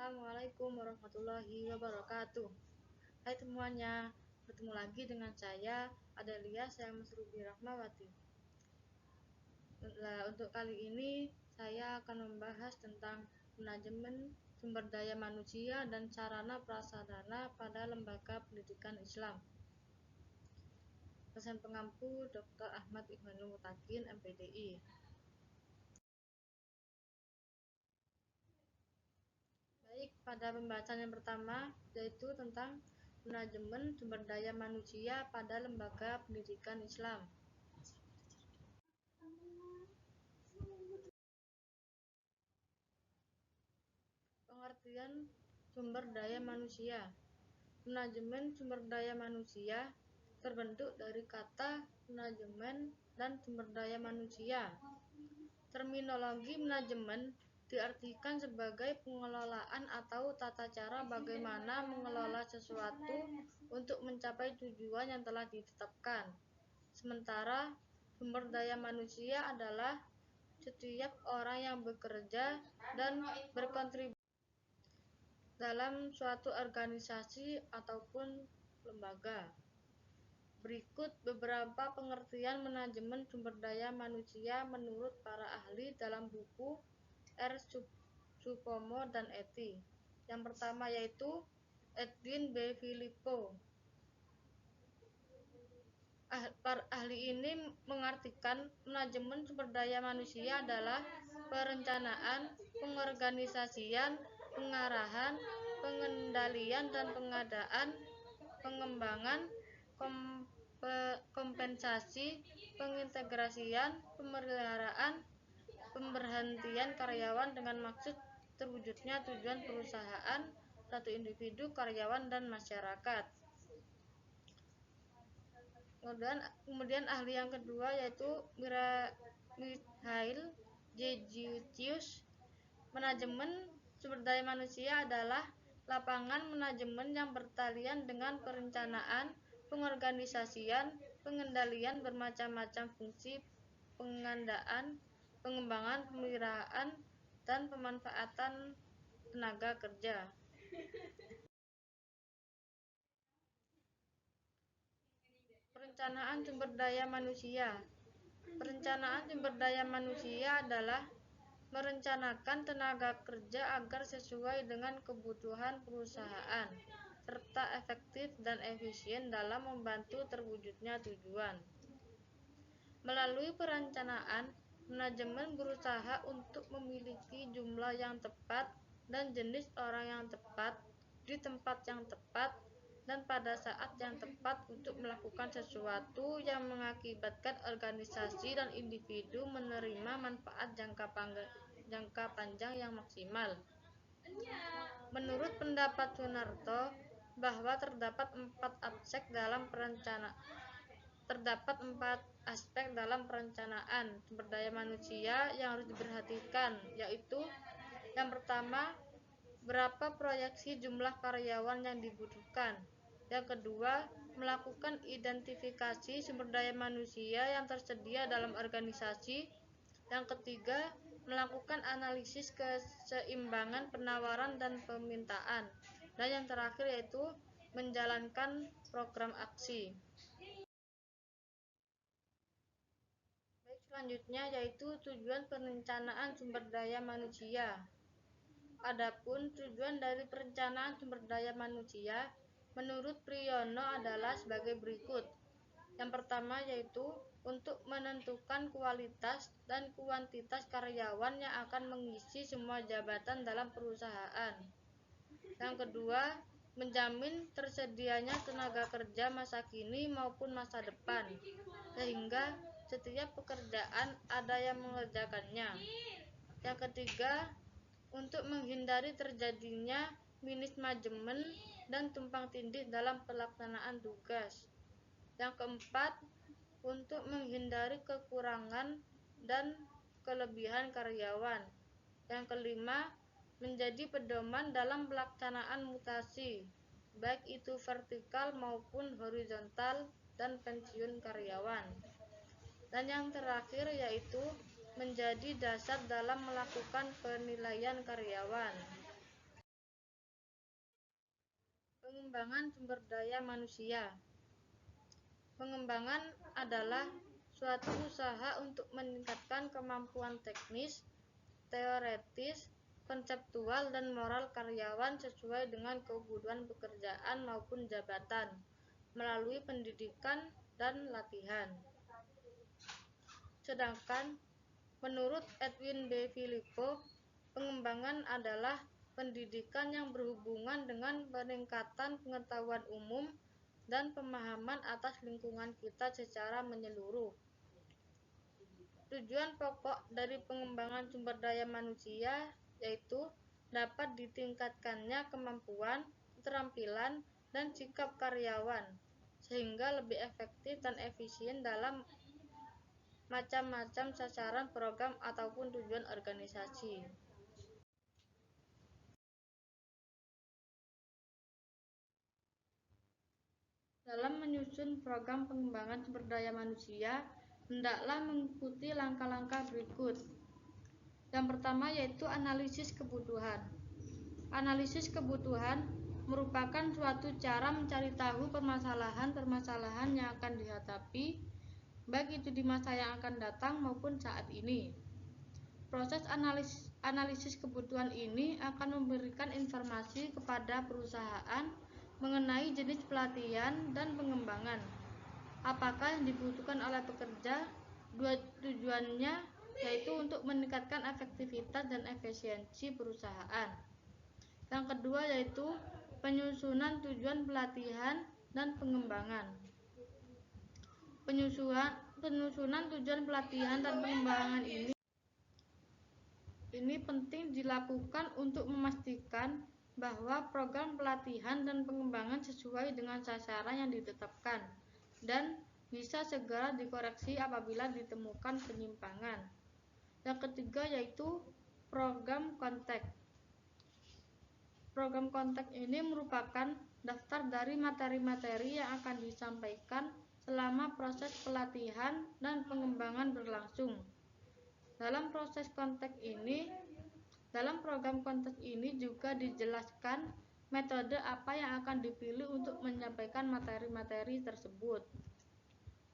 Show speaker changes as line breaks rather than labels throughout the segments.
Assalamualaikum warahmatullahi wabarakatuh. Hai semuanya, bertemu lagi dengan saya Adelia Syamsrubi Rahmawati. Untuk kali ini saya akan membahas tentang manajemen sumber daya manusia dan sarana prasarana pada lembaga pendidikan Islam. Dosen pengampu Dr. Ahmad Ibnul Mutakin, MPDI. Baik, pada pembahasan yang pertama yaitu tentang manajemen sumber daya manusia pada lembaga pendidikan Islam. Pengertian sumber daya manusia. Manajemen sumber daya manusia terbentuk dari kata manajemen dan sumber daya manusia. Terminologi manajemen diartikan sebagai pengelolaan atau tata cara bagaimana mengelola sesuatu untuk mencapai tujuan yang telah ditetapkan. Sementara sumber daya manusia adalah setiap orang yang bekerja dan berkontribusi dalam suatu organisasi ataupun lembaga. Berikut beberapa pengertian manajemen sumber daya manusia menurut para ahli dalam buku R. Supomo dan Eti. Yang pertama yaitu Edwin B. Filippo. Ahli ini mengartikan manajemen sumber daya manusia adalah perencanaan, pengorganisasian, pengarahan, pengendalian dan pengadaan, pengembangan, kompensasi, pengintegrasian, pemeliharaan, pemberhentian karyawan dengan maksud terwujudnya tujuan perusahaan, satu individu, karyawan, dan masyarakat. Kemudian ahli yang kedua yaitu Mikhail Jejutius. Manajemen sumber daya manusia adalah lapangan manajemen yang bertalian dengan perencanaan, pengorganisasian, pengendalian bermacam-macam fungsi, pengandaan, pengembangan, pemeliharaan, dan pemanfaatan tenaga kerja. Perencanaan sumber daya manusia. Perencanaan sumber daya manusia adalah merencanakan tenaga kerja agar sesuai dengan kebutuhan perusahaan, serta efektif dan efisien dalam membantu terwujudnya tujuan. Melalui perencanaan, manajemen berusaha untuk memiliki jumlah yang tepat dan jenis orang yang tepat di tempat yang tepat dan pada saat yang tepat untuk melakukan sesuatu yang mengakibatkan organisasi dan individu menerima manfaat jangka panjang yang maksimal. Menurut pendapat Sunarto, bahwa terdapat empat aspek dalam perencanaan sumber daya manusia yang harus diperhatikan, yaitu yang pertama, berapa proyeksi jumlah karyawan yang dibutuhkan. Yang kedua, melakukan identifikasi sumber daya manusia yang tersedia dalam organisasi. Yang ketiga, melakukan analisis keseimbangan penawaran dan permintaan. Dan yang terakhir yaitu menjalankan program aksi. Baik, selanjutnya yaitu tujuan perencanaan sumber daya manusia. Adapun tujuan dari perencanaan sumber daya manusia menurut Priyono adalah sebagai berikut. Yang pertama yaitu untuk menentukan kualitas dan kuantitas karyawan yang akan mengisi semua jabatan dalam perusahaan. Yang kedua, menjamin tersedianya tenaga kerja masa kini maupun masa depan, sehingga setiap pekerjaan ada yang mengerjakannya. Yang ketiga, untuk menghindari terjadinya mismanagement dan tumpang tindih dalam pelaksanaan tugas. Yang keempat, untuk menghindari kekurangan dan kelebihan karyawan. Yang kelima, menjadi pedoman dalam pelaksanaan mutasi, baik itu vertikal maupun horizontal, dan pensiun karyawan. Dan yang terakhir yaitu menjadi dasar dalam melakukan penilaian karyawan. Pengembangan sumber daya manusia. Pengembangan adalah suatu usaha untuk meningkatkan kemampuan teknis, teoretis, konseptual, dan moral karyawan sesuai dengan kebutuhan pekerjaan maupun jabatan, melalui pendidikan dan latihan. Sedangkan, menurut Edwin de Filippo, pengembangan adalah pendidikan yang berhubungan dengan peningkatan pengetahuan umum dan pemahaman atas lingkungan kita secara menyeluruh. Tujuan pokok dari pengembangan sumber daya manusia yaitu dapat ditingkatkannya kemampuan, keterampilan, dan sikap karyawan sehingga lebih efektif dan efisien dalam macam-macam sasaran, program, ataupun tujuan organisasi. Dalam menyusun program pengembangan sumber daya manusia, hendaklah mengikuti langkah-langkah berikut. Yang pertama yaitu analisis kebutuhan. Analisis kebutuhan merupakan suatu cara mencari tahu permasalahan-permasalahan yang akan dihadapi, baik itu di masa yang akan datang maupun saat ini. Proses analisis kebutuhan ini akan memberikan informasi kepada perusahaan mengenai jenis pelatihan dan pengembangan, apakah yang dibutuhkan oleh pekerja. Tujuannya yaitu untuk meningkatkan efektivitas dan efisiensi perusahaan. Yang kedua yaitu penyusunan tujuan pelatihan dan pengembangan. Penyusunan tujuan pelatihan dan pengembangan ini penting dilakukan untuk memastikan bahwa program pelatihan dan pengembangan sesuai dengan sasaran yang ditetapkan dan bisa segera dikoreksi apabila ditemukan penyimpangan. Yang ketiga yaitu program kontak. Program kontak ini merupakan daftar dari materi-materi yang akan disampaikan selama proses pelatihan dan pengembangan berlangsung. Dalam program kontak ini juga dijelaskan metode apa yang akan dipilih untuk menyampaikan materi-materi tersebut.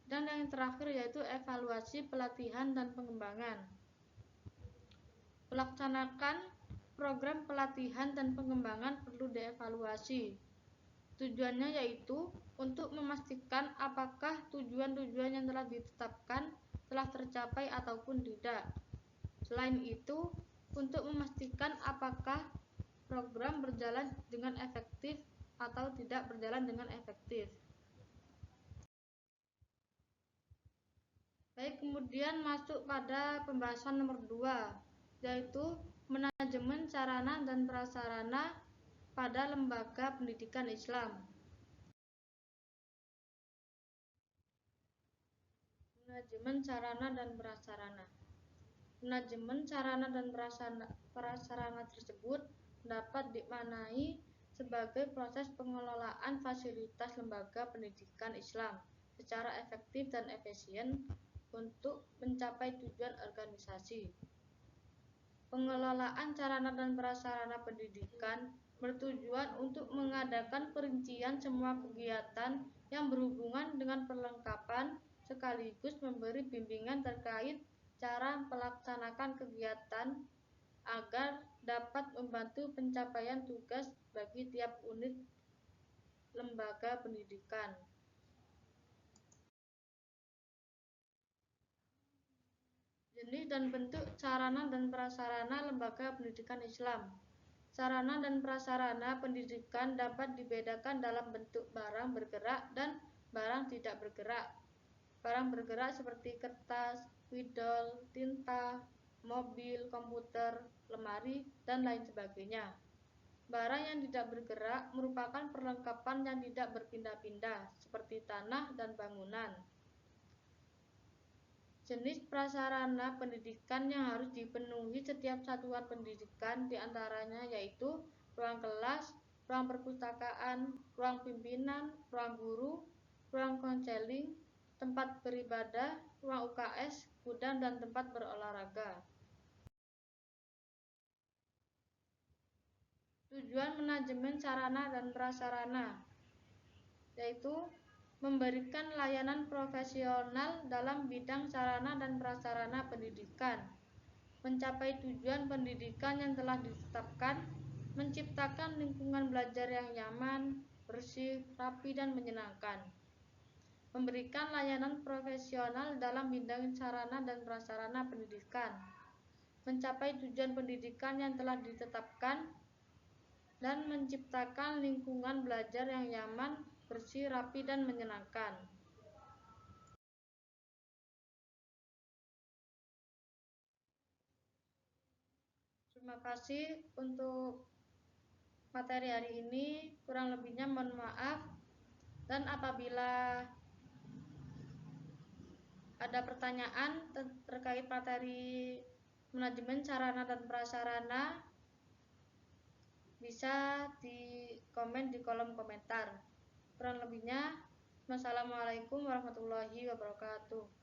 Dan yang terakhir yaitu evaluasi pelatihan dan pengembangan. Pelaksanaan program pelatihan dan pengembangan perlu dievaluasi. Tujuannya yaitu untuk memastikan apakah tujuan-tujuan yang telah ditetapkan telah tercapai ataupun tidak. Selain itu, untuk memastikan apakah program berjalan dengan efektif atau tidak berjalan dengan efektif. Baik, kemudian masuk pada pembahasan nomor 2, yaitu manajemen sarana dan prasarana pada lembaga pendidikan Islam. Manajemen sarana dan prasarana. Manajemen sarana dan prasarana tersebut dapat dimaknai sebagai proses pengelolaan fasilitas lembaga pendidikan Islam secara efektif dan efisien untuk mencapai tujuan organisasi. Pengelolaan sarana dan prasarana pendidikan bertujuan untuk mengadakan perincian semua kegiatan yang berhubungan dengan perlengkapan sekaligus memberi bimbingan terkait cara melaksanakan kegiatan agar dapat membantu pencapaian tugas bagi tiap unit lembaga pendidikan. Jenis dan bentuk sarana dan prasarana lembaga pendidikan Islam. Sarana dan prasarana pendidikan dapat dibedakan dalam bentuk barang bergerak dan barang tidak bergerak. Barang bergerak seperti kertas, spidol, tinta, mobil, komputer, lemari, dan lain sebagainya. Barang yang tidak bergerak merupakan perlengkapan yang tidak berpindah-pindah, seperti tanah dan bangunan. Jenis prasarana pendidikan yang harus dipenuhi setiap satuan pendidikan diantaranya yaitu ruang kelas, ruang perpustakaan, ruang pimpinan, ruang guru, ruang konseling, tempat beribadah, ruang UKS, gudang, dan tempat berolahraga. Tujuan manajemen sarana dan prasarana yaitu memberikan layanan profesional dalam bidang sarana dan prasarana pendidikan, mencapai tujuan pendidikan yang telah ditetapkan, menciptakan lingkungan belajar yang nyaman, bersih, rapi, dan menyenangkan. Memberikan layanan profesional dalam bidang sarana dan prasarana pendidikan, mencapai tujuan pendidikan yang telah ditetapkan, dan menciptakan lingkungan belajar yang nyaman, bersih, rapi, dan menyenangkan. Terima kasih untuk materi hari ini. Kurang lebihnya mohon maaf. Dan apabila ada pertanyaan terkait materi manajemen sarana dan prasarana, bisa di komen di kolom komentar. Kurang lebihnya, wassalamualaikum warahmatullahi wabarakatuh.